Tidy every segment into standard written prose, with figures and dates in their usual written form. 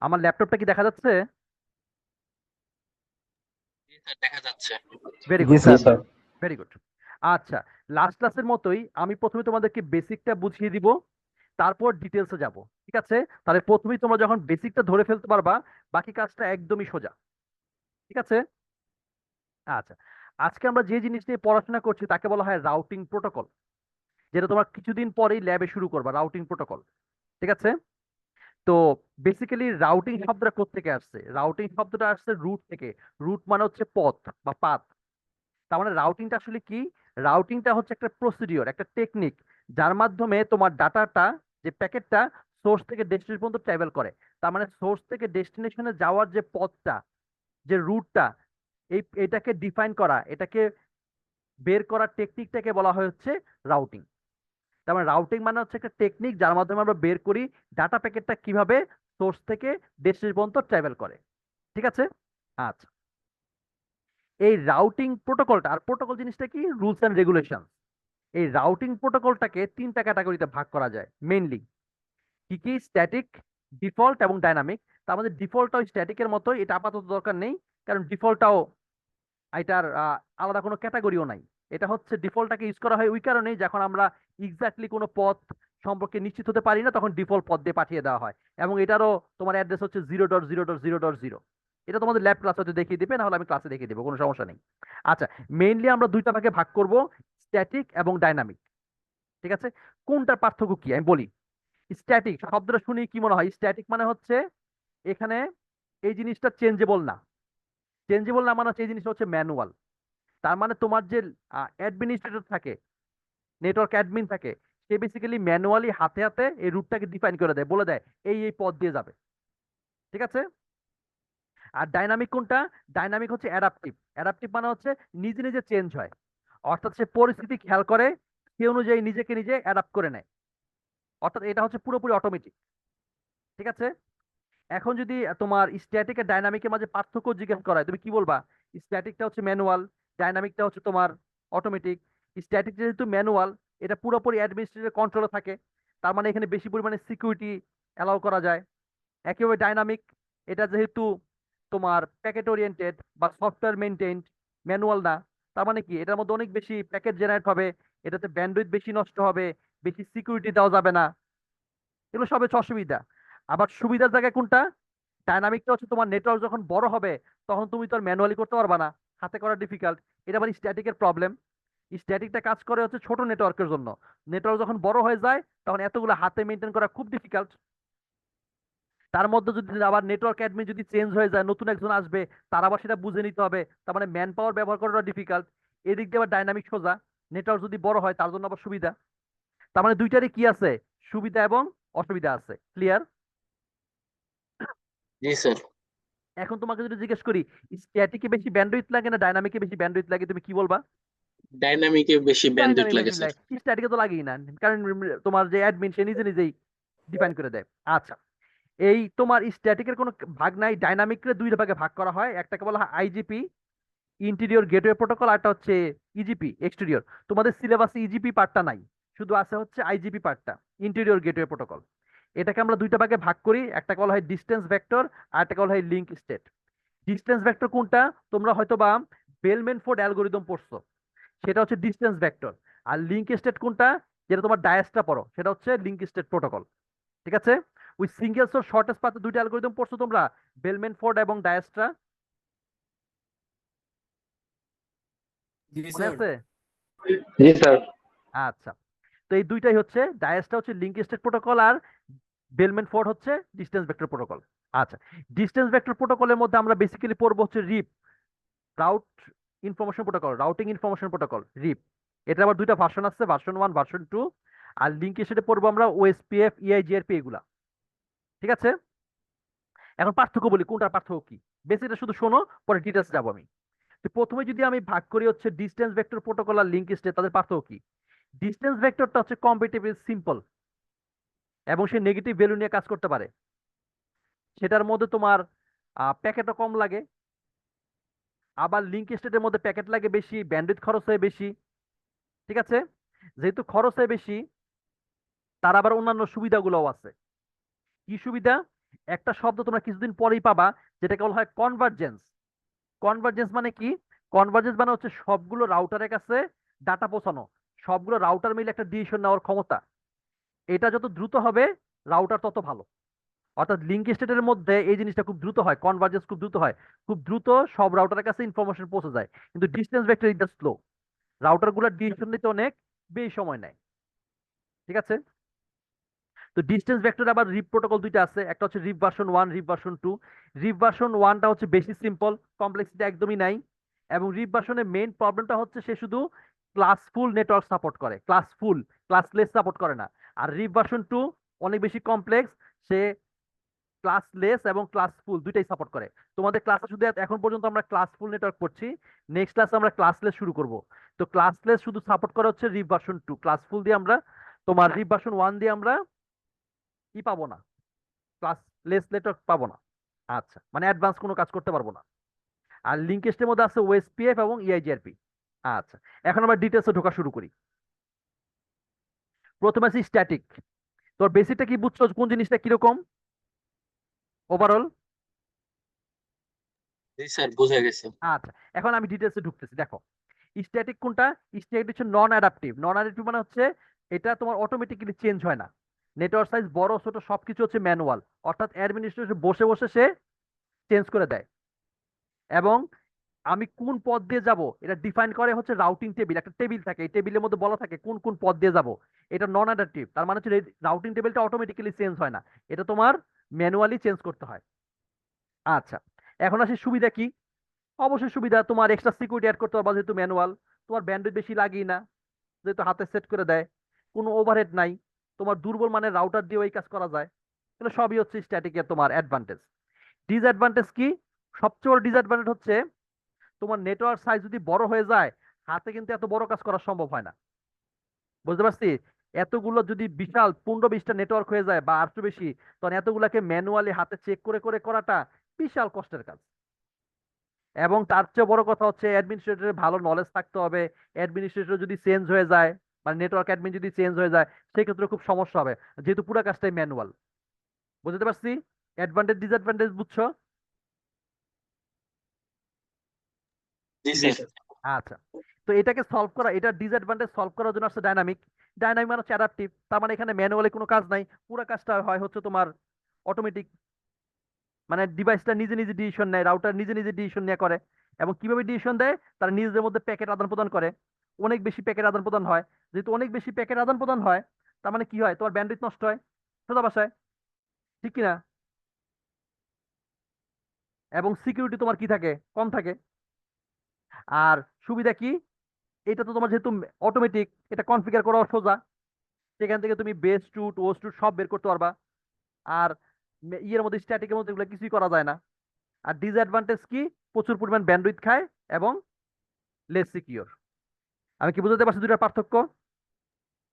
আমার ল্যাপটপটা কি দেখা যাচ্ছে? জি স্যার, দেখা যাচ্ছে। ভেরি জি good, sir. Sir. Very good. আচ্ছা, লাস্ট ক্লাসের মতোই আমি প্রথমে তোমাদেরকে বেসিকটা বুঝিয়ে দিব, তারপর ডিটেলসে যাব। ঠিক আছে? তাহলে প্রথমেই তোমরা যখন বেসিকটা ধরে ফেলতে পারবা, বাকি কাজটা একদমই সোজা। ঠিক আছে? আচ্ছা, আজকে আমরা যে জিনিস নিয়ে পড়াশোনা করছি তাকে বলা হয় রাউটিং প্রোটোকল, যেটা তোমার কিছুদিন পরেই ল্যাবে শুরু করবা, রাউটিং প্রোটোকল। ঠিক আছে? তো বেসিক্যালি রাউটিং শব্দটা কোত্থেকে আসছে? রাউটিং শব্দটা আসছে রুট থেকে। রুট মানে হচ্ছে পথ বা পাথ। তার মানে রাউটিংটা আসলে কি? রাউটিংটা হচ্ছে একটা প্রসিডিওর, একটা টেকনিক, যার মাধ্যমে তোমার ডাটাটা, যে প্যাকেটটা সোর্স থেকে ডেস্টিনেশন পর্যন্ত ট্রাভেল করে। তার মানে সোর্স থেকে ডেস্টিনেশনে যাওয়ার যে পথটা, যে রুটটা, এটাকে ডিফাইন করা, এটাকে বের করার টেকনিকটাকে বলা হয় হচ্ছে রাউটিং। তার মানে রাউটিং মানে হচ্ছে একটা টেকনিক যার মাধ্যমে আমরা বের করি ডাটা প্যাকেটটা কিভাবে সোর্স থেকে ডেস্টিনেশন পর্যন্ত ট্রাভেল করে। ঠিক আছে? আচ্ছা, এই রাউটিং প্রোটোকলটা, আর প্রোটোকল জিনিসটা কি? Rules and regulation. এই রাউটিং প্রোটোকলটাকে তিনটা ক্যাটাগরিতে ভাগ করা যায় মেইনলি। কি কি? স্ট্যাটিক, ডিফল্ট এবং ডাইনামিক। তার মধ্যে ডিফল্টটা ওই স্ট্যাটিকের মতোই, এটা আপাতত দরকার নেই, কারণ ডিফল্টটাও, এটার আলাদা কোনো ক্যাটাগরিও নাই। এটা হচ্ছে ডিফল্টটাকে ইউজ করা হয় ওই কারণেই, যখন আমরা এক্স্যাক্টলি কোনো পথ সম্পর্কে নিশ্চিত হতে পারি না, তখন ডিফল্ট পথ দিয়ে পাঠিয়ে দেওয়া হয়। এবং এটারও তোমার অ্যাড্রেস হচ্ছে 0.0.0.0। এটা তোমাদের ল্যাব ক্লাস হয়তো দেখিয়ে দিবে, না হলে আমি ক্লাসে দেখিয়ে দেবো, কোনো সমস্যা নেই। আচ্ছা, মেইনলি আমরা দুইটা ভাগে ভাগ করব, স্ট্যাটিক এবং ডাইনামিক। ঠিক আছে? কোনটার পার্থক্য কি আমি বলি। স্ট্যাটিক শব্দটা শুনি কি মনে হয়? স্ট্যাটিক মানে হচ্ছে এখানে এই জিনিসটা চেঞ্জেবল না। চেঞ্জেবল না মানে হচ্ছে এই জিনিসটা হচ্ছে ম্যানুয়াল। তার মানে তোমার যে অ্যাডমিনিস্ট্রেটর থাকে, নেটওয়ার্ক অ্যাডমিন থাকে, সে বেসিক্যালি ম্যানুয়ালি হাতে হাতে এই রুটটাকে ডিফাইন করে দেয়, বলে দেয় এই পথ দিয়ে যাবে। ঠিক আছে? আর ডাইনামিক কোনটা? ডাইনামিক হচ্ছে অ্যাডাপটিভ। অ্যাডাপটিভ মানে হচ্ছে নিজে নিজে চেঞ্জ হয়, অর্থাৎ সে পরিস্থিতি খেয়াল করে, সে অনুযায়ী নিজেকে নিজে অ্যাডাপ্ট করে নেয়। অর্থাৎ এটা হচ্ছে পুরোপুরি অটোমেটিক। ঠিক আছে? এখন যদি তোমার স্ট্যাটিক আর ডাইনামিকের মাঝে পার্থক্য জিজ্ঞেস করা হয়, তুমি কি বলবা? স্ট্যাটিকটা হচ্ছে ম্যানুয়াল, ডাইনামিকটা হচ্ছে তোমার অটোমেটিক। স্ট্যাটিক যেহেতু ম্যানুয়াল, এটা পুরোপুরি অ্যাডমিনিস্ট্রেটর কন্ট্রোলে থাকে, তার মানে এখানে বেশি পরিমাণে সিকিউরিটি অ্যালাউ করা যায়। একেবারে ডাইনামিক, এটা যেহেতু তোমার প্যাকেট ওরিয়েন্টেড বা সফটওয়্যার মেনটেন্ড, ম্যানুয়াল না, তার মানে কি এটার মধ্যে অনেক বেশি প্যাকেট জেনারেট হবে, এটাতে ব্যান্ডউইথ বেশি নষ্ট হবে, বেশি সিকিউরিটি দেওয়া যাবে না। এগুলো সব হচ্ছে অসুবিধা। আবার সুবিধার জায়গায় কোনটা? ডাইনামিকটা হচ্ছে তোমার নেটওয়ার্ক যখন বড় হবে, তখন তুমি তো আর ম্যানুয়ালি করতে পারবা না, হাতে করা ডিফিকাল্ট। এটা আবার স্ট্যাটিকের প্রবলেম। স্ট্যাটিকটা কাজ করে হচ্ছে ছোট নেটওয়ার্কের জন্য। নেটওয়ার্ক যখন বড় হয়ে যায়, তখন এতগুলো হাতে মেনটেন করা খুব ডিফিকাল্ট। তার মধ্যে যদি আবার নেটওয়ার্ক অ্যাডমিন যদি চেঞ্জ হয়ে যায়, নতুন একজন আসবে, তার আবার সেটা বুঝে নিতে হবে, তার মানে ম্যান পাওয়ার ব্যবহার করাটা ডিফিকাল্ট। এদিক দিয়ে আবার ডাইনামিক সোজা, নেটওয়ার্ক যদি বড় হয় তার জন্য আবার সুবিধা। তার মানে দুইটারই কি আছে? সুবিধা এবং অসুবিধা আছে। ক্লিয়ার? জি স্যার। এখন তোমাকে যদি জিজ্ঞেস করি স্ট্যাটিকে বেশি ব্যান্ডউইথ লাগে না ডাইনামিকে বেশি ব্যান্ডউইথ লাগে, তুমি কি বলবা? ডাইনামিকে বেশি ব্যান্ডউইথ ডাইনামিক লাগে বেশি স্যার। লাগে, স্ট্যাটিকে তো লাগেই না, কারণ তোমার যে অ্যাডমিন সে নিজে নিজেই ডিফাইন করে দেয়। আচ্ছা, এই তোমার স্ট্যাটিকের কোনো ভাগ নাই, ডাইনামিককে দুই ভাগে ভাগ করা হয়। একটাকে বলা হয় আইজিপি, ইন্টেরিয়র গেটওয়ে প্রোটোকল, আর একটা হচ্ছে ইজিপি, এক্সটেরিয়র। তোমাদের সিলেবাসে ইজিপি পার্টটা নাই, শুধু আছে হচ্ছে আইজিপি পার্টটা, ইন্টেরিয়র গেটওয়ে প্রোটোকল। এটাকে আমরা দুইটা ভাগে ভাগ করি, একটাকে বলা হয় ডিস্টেন্স ভেক্টর, আর একটাকে বলা হয় লিঙ্ক স্টেট। ডিস্টেন্স ভেক্টর কোনটা? তোমরা হয়তো বা বেলম্যান ফোর্ড অ্যালগোরিদম পড়ছো, সেটা হচ্ছে ডিস্টেন্স ভেক্টর। আর লিঙ্ক স্টেট কোনটা? যেটা তোমার ডায়াসটা পড়ো, সেটা হচ্ছে লিঙ্ক স্টেট প্রোটোকল। ঠিক আছে? ওই সিঙ্গেল সোর্স শর্টেস্ট পাথে দুইটা অ্যালগোরিদম পড়ছো তোমরা, বেলম্যান ফোর্ড এবং ডায়াস্ট্রা, জি মনে স্যার। আছে? জি স্যার। আচ্ছা, তো এই দুইটাই হচ্ছে, ডায়াসটা হচ্ছে লিঙ্ক স্টেট প্রোটোকল, আর বেলম্যান ফোর্ড হচ্ছে ডিস্টেন্স ভেক্টর প্রোটোকল। আচ্ছা, ডিস্টেন্স ভেক্টর প্রোটোকলের মধ্যে আমরা বেসিক্যালি পড়বো হচ্ছে RIP, route information protocol, routing information protocol, RIP. এটা আবার দুইটা ভার্সন আছে, ভার্সন 1, ভার্সন 2। আর লিঙ্ক স্টেটে পড়বো আমরা ওএসপিএফ, ইআইজিআরপি, এগুলা। ঠিক আছে? এখন পার্থক্য বলি, কোনটার পার্থক্য কি। বেসিকটা শুধু শোনো, পরে ডিটেলস যাবো আমি। তো প্রথমে যদি আমি ভাগ করি হচ্ছে ডিস্টেন্স ভেক্টর প্রোটোকল আর লিঙ্ক স্টেট, তাদের পার্থক্য কি? ডিস্টেন্স ভেক্টরটা হচ্ছে কম্পিটিটিভ, সিম্পল, এবং সে নেগেটিভ ভ্যালু নিয়ে কাজ করতে পারে। সেটার মধ্যে তোমার প্যাকেটও কম লাগে। আবার লিঙ্ক স্টেটের মধ্যে প্যাকেট লাগে বেশি, ব্যান্ডউইথ খরচ হয় বেশি। ঠিক আছে? যেহেতু খরচ হয় বেশি, তার আবার অন্যান্য সুবিধাগুলোও আছে। কি সুবিধা? একটা শব্দ তোমরা কিছুদিন পরেই পাবা, যেটাকে বলা হয় কনভার্জেন্স। কনভার্জেন্স মানে কি? কনভার্জেন্স মানে হচ্ছে সবগুলো রাউটারের কাছে ডাটা পৌঁছানো, সবগুলো রাউটার মিলে একটা ডিসিশন নেওয়ার ক্ষমতা। এটা যত দ্রুত হবে রাউটার তত ভালো। অর্থাৎ লিঙ্ক স্টেটের মধ্যে এই জিনিসটা খুব দ্রুত হয়, কনভার্জেন্স খুব দ্রুত হয়, খুব দ্রুত সব রাউটারের কাছে ইনফরমেশন পৌঁছে যায়। কিন্তু distance vector is slow, router গুলোর ডিসিশন নিতে অনেক বেশি সময় নেয়। ঠিক আছে? তো ডিস্টেন্স ভেক্টর আবার রিপ প্রোটোকল দুইটা আছে, একটা হচ্ছে রিপ ভার্সন 1, রিপ ভার্সন 2। রিপ ভার্সন 1টা হচ্ছে বেশি সিম্পল, কমপ্লেক্সিটি একদমই নাই। এবং রিপ ভার্সনের মেইন প্রবলেমটা হচ্ছে সে শুধু ক্লাসফুল নেটওয়ার্ক সাপোর্ট করে, ক্লাসফুল, ক্লাসলেস সাপোর্ট করে না। আর রিপ ভার্সন 2 অনেক বেশি কমপ্লেক্স, সে ক্লাসলেস এবং ক্লাসফুল দুইটাই সাপোর্ট করে। তোমাদের ক্লাসে শুধু এখন পর্যন্ত আমরা ক্লাসফুল নেটওয়ার্ক পড়ছি, নেক্সট ক্লাসে আমরা ক্লাসলেস শুরু করব। তো ক্লাসলেস শুধু সাপোর্ট করে হচ্ছে রিপ ভার্সন 2, ক্লাসফুল দিয়ে আমরা, তোমার রিপ ভার্সন 1 দিয়ে আমরা কি পাবো না, ক্লাসলেস নেটওয়ার্ক পাবো না। আচ্ছা, মানে অ্যাডভান্স কোনো কাজ করতে পারবো না। আর লিঙ্কেস্টের মধ্যে আছে ওএসপিএফ এবং ইআইজিআরপি। আচ্ছা, এখন আমরা ডিটেলসে ঢোকা শুরু করি। প্রথমে আছে স্ট্যাটিক। তোর বেসিকটা কি বুঝছো, কোন জিনিসটা কিরকম ওভারঅল? জি স্যার, বোঝা গেছে। আচ্ছা, এখন আমি ডিটেলসে ঢুকতেছি। দেখো, স্ট্যাটিক কোনটা? স্ট্যাটিক হচ্ছে নন অ্যাডাপটিভ। নন অ্যাডাপটিভ মানে হচ্ছে এটা তোমার অটোমেটিক্যালি চেঞ্জ হয় না। নেটওয়ার্ক সাইজ বড় ছোট সবকিছু হচ্ছে ম্যানুয়াল, অর্থাৎ অ্যাডমিনিস্ট্রেটর বসে বসে সে চেঞ্জ করে দেয়। এবং আমি কোন পথ দিয়ে যাব এটা ডিফাইন করে হচ্ছে রাউটিং টেবিল, একটা টেবিল থাকে, এই টেবিলের মধ্যে বলা থাকে কোন কোন পথ দিয়ে যাব। এটা নন অ্যাডাপটিভ, তার মানে হচ্ছে রাউটিং টেবিলটা অটোমেটিক্যালি চেঞ্জ হয় না, এটা তোমার ম্যানুয়ালি চেঞ্জ করতে হয়। আচ্ছা, এখন আসি সুবিধা কি। অবশ্যই সুবিধা, তোমার এক্সট্রা সিকিউরিটি অ্যাড করতে পারবা যেহেতু ম্যানুয়াল, তোমার ব্যান্ডউইথ বেশি লাগেই না যেহেতু হাতে সেট করে দেয়, কোনো ওভারহেড নাই, তোমার দুর্বল মানের রাউটার দিয়ে এই কাজ করা যায়। এগুলো সবই হচ্ছে স্ট্যাটিকের তোমার অ্যাডভান্টেজ। ডিসঅ্যাডভান্টেজ কি? সবচেয়ে বড় ডিসঅ্যাডভান্টেজ হচ্ছে তোমার নেটওয়ার্ক সাইজ যদি বড় হয়ে যায়, হাতে কিন্তু এত বড় কাজ করা সম্ভব হয় না। বুঝতে পারছি? এতগুলো যদি বিশাল 15-20টা নেটওয়ার্ক হয়ে যায় বা আর একটু বেশি, তখন এতগুলাকে ম্যানুয়ালি হাতে চেক করে করে করাটা বিশাল কষ্টের কাজ। এবং তার চেয়ে বড় কথা হচ্ছে অ্যাডমিনিস্ট্রেটরের ভালো নলেজ থাকতে হবে। অ্যাডমিনিস্ট্রেটর যদি চেঞ্জ হয়ে যায়, মানে নেটওয়ার্ক অ্যাডমিন যদি চেঞ্জ হয়ে যায়, সেক্ষেত্রে খুব সমস্যা হবে, যেহেতু পুরো কাজটাই ম্যানুয়াল। বুঝতে পারছি? অ্যাডভান্টেজ ডিসঅ্যাডভান্টেজ বুঝছো? জি জি স্যার। স্যার। আচ্ছা, তো এটাকে সলভ করা, এটা ডিসঅ্যাডভান্টেজ সলভ করার জন্য আসছে ডাইনামিক। ডাইনামিক মানে হচ্ছে অ্যাডাপটিভ, তার মানে এখানে ম্যানুয়ালি কোনো কাজ নাই, পুরো কাজটা হয় হচ্ছে তোমার অটোমেটিক। মানে ডিভাইসটা নিজে নিজে ডিসিশন নেয়, রাউটার নিজে নিজে ডিসিশন নিয়ে করে। এবং কিভাবে ডিসিশন দেয়? তারা নিজেদের মধ্যে প্যাকেট আদান প্রদান করে, অনেক বেশি প্যাকেট আদান প্রদান হয়। যেহেতু অনেক বেশি প্যাকেট আদান প্রদান হয়, তার মানে কি হয়, তোমার ব্যান্ডউইথ নষ্ট হয় সোজা ভাষায়, ঠিক কিনা? এবং সিকিউরিটি তোমার কি থাকে, কম থাকে। আর সুবিধা কি? এটা তো তোমার যেহেতু অটোমেটিক, এটা কনফিগার করা সোজা, সেখান থেকে তুমি বেস টুট ওস টুট সব বের করতে পারবা। আর ইয়ের মধ্যে, স্ট্যাটিকের মধ্যে এগুলো কিছুই করা যায় না। আর ডিসঅ্যাডভান্টেজ কি? প্রচুর পরিমাণ ব্যান্ডউইথ খায় এবং লেস সিকিউর। আমি কি বুঝতে পারছি দুটার পার্থক্য?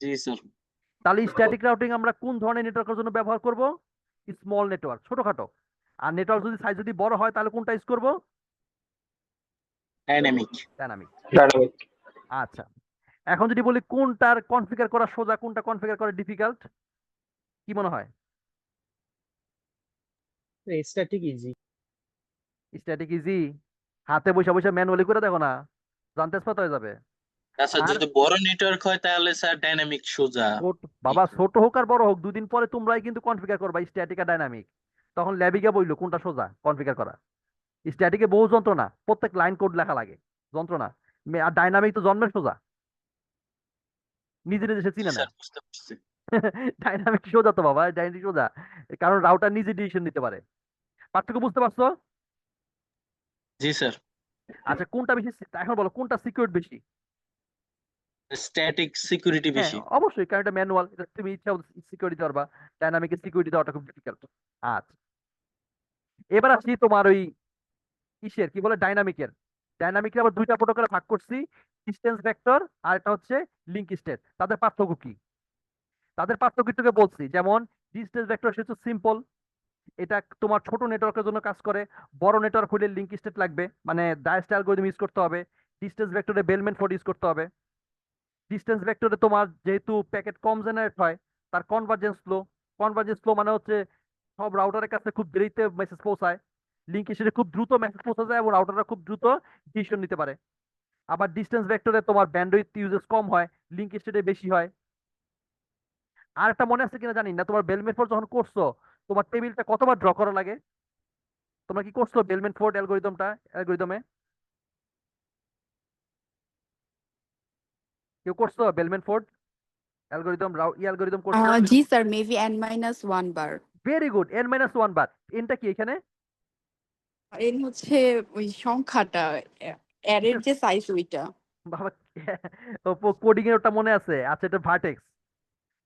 জি স্যার। তাহলে স্ট্যাটিক রাউটিং আমরা কোন ধরনের নেটওয়ার্কের জন্য ব্যবহার করব? স্মল নেটওয়ার্ক, ছোটখাটো। আর নেটওয়ার্ক যদি সাইজ যদি বড় হয় তাহলে কোনটা ইউজ করব? ডাইনামিক। ডাইনামিক। ডাইনামিক। আচ্ছা, এখন যদি বলি কোনটার কনফিগার করা সোজা, কোনটা কনফিগার করা ডিফিকাল্ট, কি মনে হয়? Static easy. Static easy? হাতে বসে বসে ম্যানুয়ালি করে দেখো না, জানতে স্পট হয়ে যাবে। আচ্ছা, আর যদি বড় নেটওয়ার্ক হয় তাহলে স্যার ডাইনামিক সোজা। বাবা, ছোট হোক আর বড় হোক, দুদিন পরে তোমরাই কিন্তু কনফিগার করবা স্ট্যাটিক আর ডাইনামিক। তখন ল্যাবে গিয়ে বইলো কোনটা সোজা কনফিগার করা। স্ট্যাটিকে বহু যন্ত্রণা, প্রত্যেক লাইন কোড লেখা লাগে, যন্ত্রণা। আর ডাইনামিক তো জন্মের সোজা, নিজে নিজে সে জি চিনে স্যার, নেয়। বুঝতে পারছি। ডাইনামিক সোজা তো বাবা, ডাইনামিক সোজা, কারণ রাউটার নিজে ডিসিশন নিতে পারে। পার্থক্য বুঝতে পারছো? জি স্যার। আচ্ছা, কোনটা বেশি, এখন বলো কোনটা সিকিউর বেশি? স্ট্যাটিক সিকিউরিটি হ্যাঁ বেশি। অবশ্যই, কারণ এটা ম্যানুয়াল, এটা তুমি ইচ্ছা সিকিউরিটি দিতে পারবা। ডাইনামিকের সিকিউরিটি দেওয়াটা খুব ডিফিকাল্ট। আচ্ছা, এবার আসি তোমার ওই ইসের কি বলে, ডাইনামিকের। ডাইনামিকের আবার দুইটা প্রোটোকলে ভাগ করছি, ডিসটেন্স ভেক্টর আর একটা হচ্ছে লিঙ্ক স্টেট। তাদের পার্থক্য কি? তাদের পার্থক্য তোকে বলছি, যেমন ডিসটেন্স ভেক্টর হচ্ছে সিম্পল, এটা তোমার ছোট নেটওয়ার্কের জন্য কাজ করে। বড় নেটওয়ার্ক হলে লিঙ্ক স্টেট লাগবে, মানে ডায়াস্টার অ্যালগরিদম ইউজ করতে হবে। ডিসটেন্স ভেক্টরে বেলম্যান ফোর্ড ইউজ করতে হবে। ডিসটেন্স ভেক্টরে তোমার যেহেতু প্যাকেট কম জেনারেট হয়, তার কনভার্জেন্স স্লো। কনভার্জেন্স স্লো মানে হচ্ছে সব রাউটারের কাছে খুব দেরিতে মেসেজ পৌঁছায়, লিঙ্ক স্টেটে খুব দ্রুত মেসেজ পৌঁছে যায় এবং রাউটাররা খুব দ্রুত ডিসিশন নিতে পারে। আবার ডিস্টেন্স ভেক্টরে তোমার ব্যান্ডউইথ ইউজেস কম হয়, লিঙ্ক স্টেটে বেশি হয়। আর একটা মনে আছে কিনা জানি না, তোমার বেলমেন্ট ফোর্ড যখন করছো তোমার টেবিলটা কতবার ড্র করা লাগে? তোমরা কি করছো বেলমেন্ট ফোর্ড অ্যালগরিদমে? কেউ করছো বেলমেন্ট ফোর্ড অ্যালগরিদম করছো? জি স্যার, মেবি n-1 বার। ভেরি গুড, n-1 বার। এনটা কি এখানে? এন হচ্ছে ওই সংখ্যাটা, অ্যারের যে সাইজ ওইটা। বাবা, কোডিং এর ওটা মনে আছে? আচ্ছা, এটা ভার্টেক্স,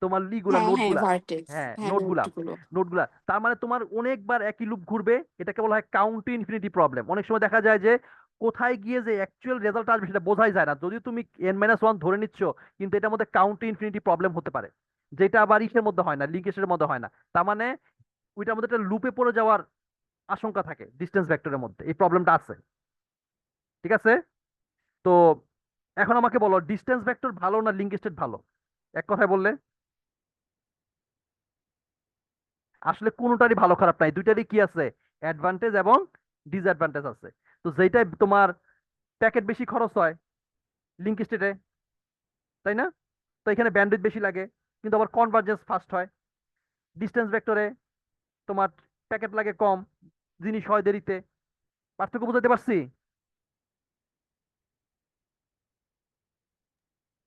তোমার লিগুলা হ্যাঁ হ্যাঁ, নোটগুলা। ভার্টেক্স, হ্যাঁ, হ্যাঁ নোটগুলা নোটগুলো। নোটগুলা তার মানে তোমার অনেকবার একই লুপ ঘুরবে, এটাকে বলা হয় কাউন্ট ইনফিনিটি প্রবলেম। অনেক সময় দেখা যায় যে কোথায় গিয়ে যে অ্যাকচুয়াল রেজাল্ট আসবে সেটা বোঝাই যায় না, যদিও তুমি n-1 ধরে নিচ্ছ, কিন্তু এটার মধ্যে কাউন্ট ইনফিনিটি প্রবলেম হতে পারে, যেটা আবার ইসের মধ্যে হয় না, লিঙ্কেজের মধ্যে হয় না। তার মানে ওইটার মধ্যে একটা লুপে পড়ে যাওয়ার আশঙ্কা থাকে ডিস্টেন্স ভেক্টরের মধ্যে, এই প্রবলেমটা আছে। ঠিক আছে? তো এখন আমাকে বলো, ডিস্টেন্স ভেক্টর ভালো না লিঙ্ক স্টেট ভালো? এক কথায় বললে। আসলে কোনোটারই ভালো খারাপ নাই, দুইটারই কি আছে, অ্যাডভান্টেজ এবং ডিসঅ্যাডভান্টেজ আছে। তো যেটাই তোমার প্যাকেট বেশি খরচ হয় লিঙ্ক স্টেটে, তাই না? তো এখানে ব্যান্ডউইথ বেশি লাগে, কিন্তু আবার কনভার্জেন্স ফাস্ট হয়। ডিস্টেন্স ভেক্টরে তোমার প্যাকেট লাগে কম, জিনিস হয় দেরিতে। পার্থক্য বুঝাতে পারছি?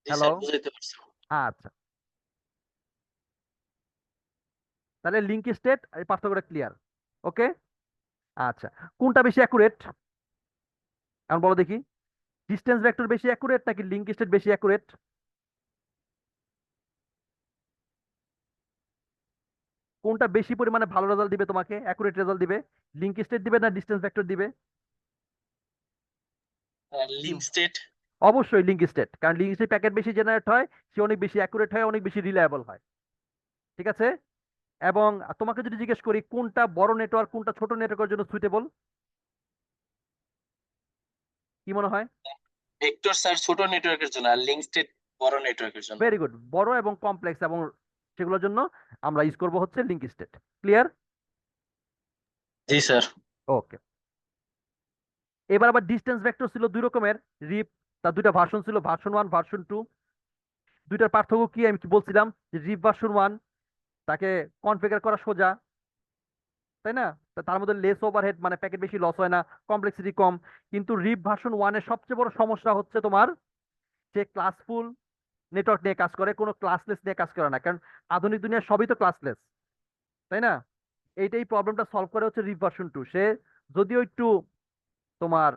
জি হ্যালো? স্যার, বুঝাইতে পারছি। আচ্ছা, তাহলে লিঙ্ক স্টেট এই পার্থক্যটা ক্লিয়ার। ওকে, আচ্ছা, কোনটা বেশি অ্যাকুরেট এখন বলো দেখি? ডিস্টেন্স ভেক্টর বেশি অ্যাকুরেট নাকি লিঙ্ক স্টেট বেশি অ্যাকুরেট? কোনটা বেশি পরিমাণে ভালো রেজাল্ট দিবে তোমাকে, অ্যাকুরেট রেজাল্ট দিবে? লিঙ্ক স্টেট দিবে না ডিস্টেন্স ভেক্টর দিবে? Link state. অবশ্যই লিঙ্ক স্টেট, কারণ লিঙ্ক স্টেট প্যাকেট বেশি জেনারেট হয়, সে অনেক বেশি অ্যাকুরেট হয়, অনেক বেশি রিলায়েবল হয়। ঠিক আছে? এবং তোমাকে যদি জিজ্ঞেস করি কোনটা বড় নেটওয়ার্ক কোনটা ছোট নেটওয়ার্কের জন্য সুইটেবল, কি মনে হয়? ভেক্টর স্যার ছোট নেটওয়ার্কের জন্য, আর লিঙ্ক স্টেট বড় নেটওয়ার্কের জন্য। ভেরি গুড, বড় এবং কমপ্লেক্স এবং সেগুলোর জন্য আমরা ইউজ করব হচ্ছে লিঙ্ক স্টেট। ক্লিয়ার? জি স্যার। ওকে, এবার আবার ডিস্টেন্স ভেক্টর ছিল দুই রকমের, রিপ, তার দুইটা ভার্সন ছিল, ভার্সন 1 ভার্সন 2। দুইটার পার্থক্য কি আমি কি বলছিলাম, যে রিপ ভার্সন 1 তাকে কনফিগার করা সোজা, তাই না? তার মধ্যে লেস ওভারহেড, মানে প্যাকেট বেশি লস হয় না, কমপ্লেক্সিটি কম। কিন্তু রিপ ভার্সন 1 এর সবচেয়ে বড় সমস্যা হচ্ছে তোমার যে ক্লাসফুল নেটওয়ার্ক নিয়ে কাজ করে, কোনো ক্লাসলেস নিয়ে কাজ করে না, কারণ আধুনিক দুনিয়া সবই তো ক্লাসলেস, তাই না? এইটাই প্রবলেমটা সলভ করে হচ্ছে রিপ ভার্সন 2। সে যদিও একটু তোমার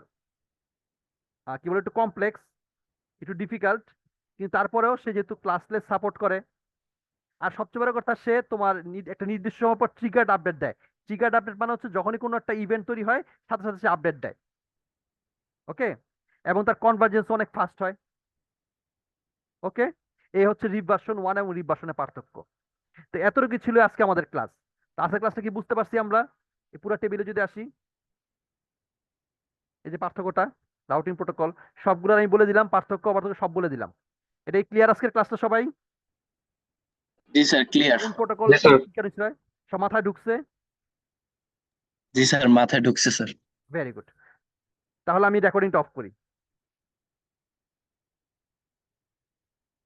কি বলে, একটু কমপ্লেক্স, একটু ডিফিকাল্ট, কিন্তু তারপরেও সে যেহেতু ক্লাসলেস সাপোর্ট করে। আর সবচেয়ে বড় কথা, সে তোমার একটা নির্দিষ্ট সময় পর ট্রিগার্ড আপডেট দেয়। ট্রিগার্ড আপডেট মানে হচ্ছে যখনই কোনো একটা ইভেন্ট তৈরি হয় সাথে সাথে সে আপডেট দেয়। ওকে, এবং তার কনভার্জেন্স অনেক ফাস্ট হয়। ওকে, এই হচ্ছে রিপ ভার্সন 1 এবং রিপ ভার্সনের পার্থক্য। তো এতটুকু ছিল আজকে আমাদের ক্লাস। তো আজকের ক্লাসটা কি বুঝতে পারছি আমরা? এই পুরো টেবিলে যদি আসি, এই যে পার্থক্যটা, রাউটিং প্রোটোকল সবগুলো আমি বলে দিলাম, পার্থক্য সব বলে দিলাম। এটাই ক্লিয়ার আজকের ক্লাসটা সবাই? জি স্যার, ক্লিয়ার। কোন প্রোটোকল জি স্যার। সব মাথায় ঢুকছে? জি স্যার, মাথায় ঢুকছে স্যার। ভেরি গুড, তাহলে আমি রেকর্ডিংটা অফ করি।